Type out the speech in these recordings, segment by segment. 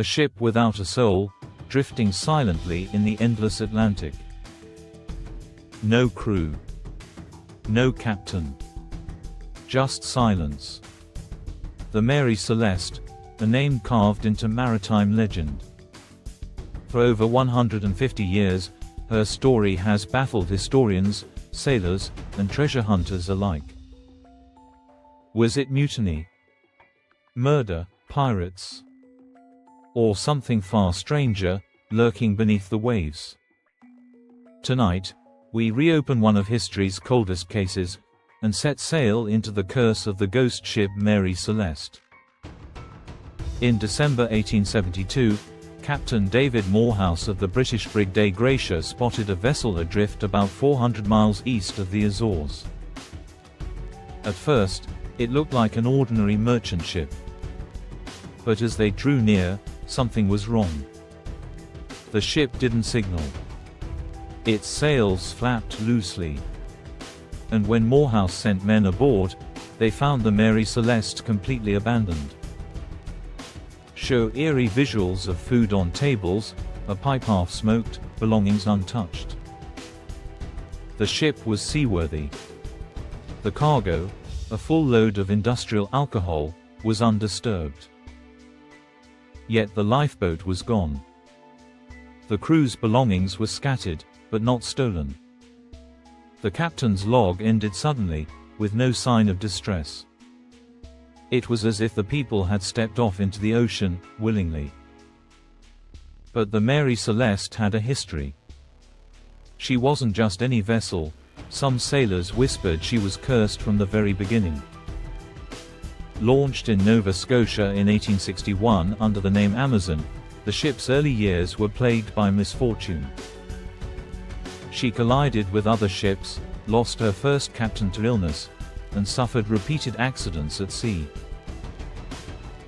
A ship without a soul, drifting silently in the endless Atlantic. No crew. No captain. Just silence. The Mary Celeste, a name carved into maritime legend. For over 150 years, her story has baffled historians, sailors, and treasure hunters alike. Was it mutiny? Murder, pirates? Or something far stranger, lurking beneath the waves? Tonight, we reopen one of history's coldest cases, and set sail into the curse of the ghost ship Mary Celeste. In December 1872, Captain David Morehouse of the British brig Dei Gratia spotted a vessel adrift about 400 miles east of the Azores. At first, it looked like an ordinary merchant ship. But as they drew near, something was wrong. The ship didn't signal. Its sails flapped loosely. And when Morehouse sent men aboard, they found the Mary Celeste completely abandoned. Show eerie visuals of food on tables, a pipe half smoked, belongings untouched. The ship was seaworthy. The cargo, a full load of industrial alcohol, was undisturbed. Yet the lifeboat was gone. The crew's belongings were scattered, but not stolen. The captain's log ended suddenly, with no sign of distress. It was as if the people had stepped off into the ocean, willingly. But the Mary Celeste had a history. She wasn't just any vessel. Some sailors whispered she was cursed from the very beginning. Launched in Nova Scotia in 1861 under the name Amazon, the ship's early years were plagued by misfortune. She collided with other ships, lost her first captain to illness, and suffered repeated accidents at sea.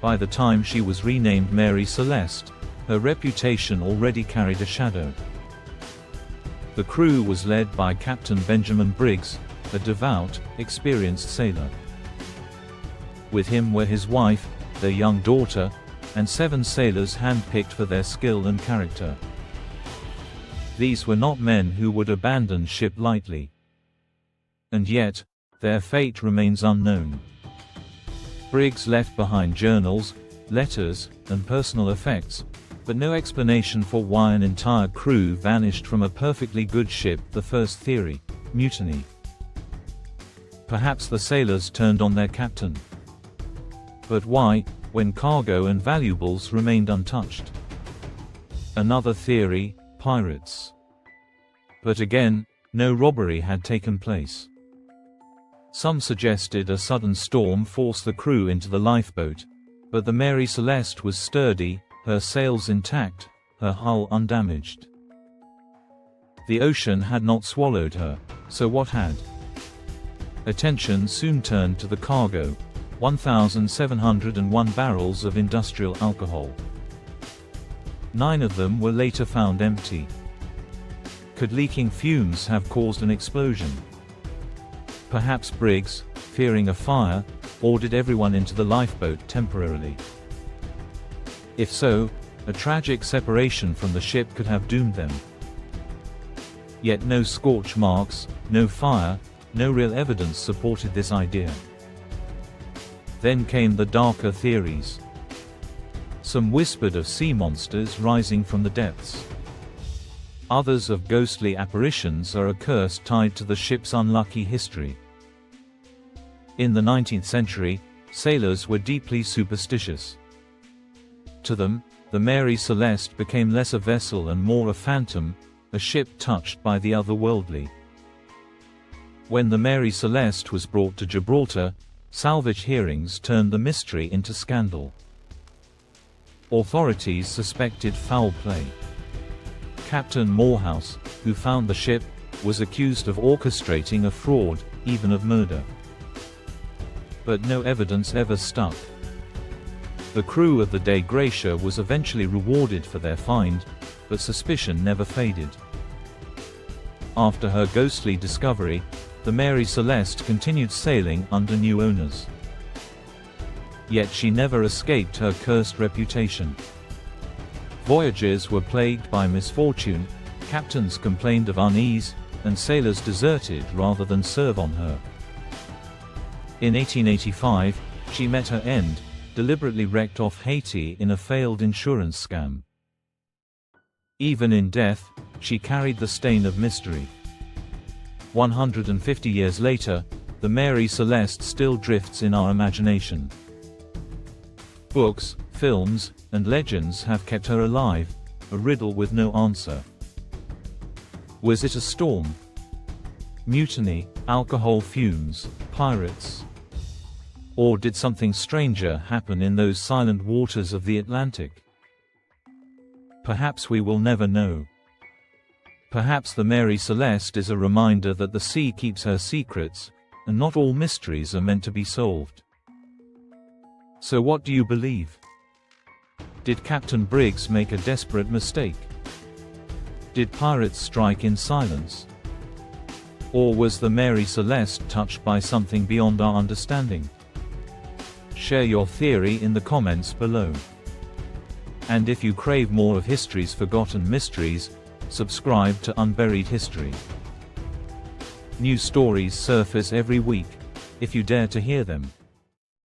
By the time she was renamed Mary Celeste, her reputation already carried a shadow. The crew was led by Captain Benjamin Briggs, a devout, experienced sailor. With him were his wife, their young daughter, and 7 sailors handpicked for their skill and character. These were not men who would abandon ship lightly. And yet, their fate remains unknown. Briggs left behind journals, letters, and personal effects, but no explanation for why an entire crew vanished from a perfectly good ship. The first theory: mutiny. Perhaps the sailors turned on their captain. But why, when cargo and valuables remained untouched? Another theory: pirates. But again, no robbery had taken place. Some suggested a sudden storm forced the crew into the lifeboat, but the Mary Celeste was sturdy, her sails intact, her hull undamaged. The ocean had not swallowed her, so what had? Attention soon turned to the cargo: 1,701 barrels of industrial alcohol. 9 of them were later found empty. Could leaking fumes have caused an explosion? Perhaps Briggs, fearing a fire, ordered everyone into the lifeboat temporarily. If so, a tragic separation from the ship could have doomed them. Yet no scorch marks, no fire, no real evidence supported this idea. Then came the darker theories. Some whispered of sea monsters rising from the depths. Others of ghostly apparitions or a curse tied to the ship's unlucky history. In the 19th century, sailors were deeply superstitious. To them, the Mary Celeste became less a vessel and more a phantom, a ship touched by the otherworldly. When the Mary Celeste was brought to Gibraltar, salvage hearings turned the mystery into scandal. Authorities suspected foul play. Captain Morehouse, who found the ship, was accused of orchestrating a fraud, even of murder. But no evidence ever stuck. The crew of the Dei Gratia was eventually rewarded for their find, but suspicion never faded. After her ghostly discovery, the Mary Celeste continued sailing under new owners. Yet she never escaped her cursed reputation. Voyages were plagued by misfortune, captains complained of unease, and sailors deserted rather than serve on her. In 1885, she met her end, deliberately wrecked off Haiti in a failed insurance scam. Even in death, she carried the stain of mystery. 150 years later, the Mary Celeste still drifts in our imagination. Books, films, and legends have kept her alive, a riddle with no answer. Was it a storm? Mutiny, alcohol fumes, pirates? Or did something stranger happen in those silent waters of the Atlantic? Perhaps we will never know. Perhaps the Mary Celeste is a reminder that the sea keeps her secrets, and not all mysteries are meant to be solved. So what do you believe? Did Captain Briggs make a desperate mistake? Did pirates strike in silence? Or was the Mary Celeste touched by something beyond our understanding? Share your theory in the comments below. And if you crave more of history's forgotten mysteries, subscribe to Unburied History. New stories surface every week, if you dare to hear them.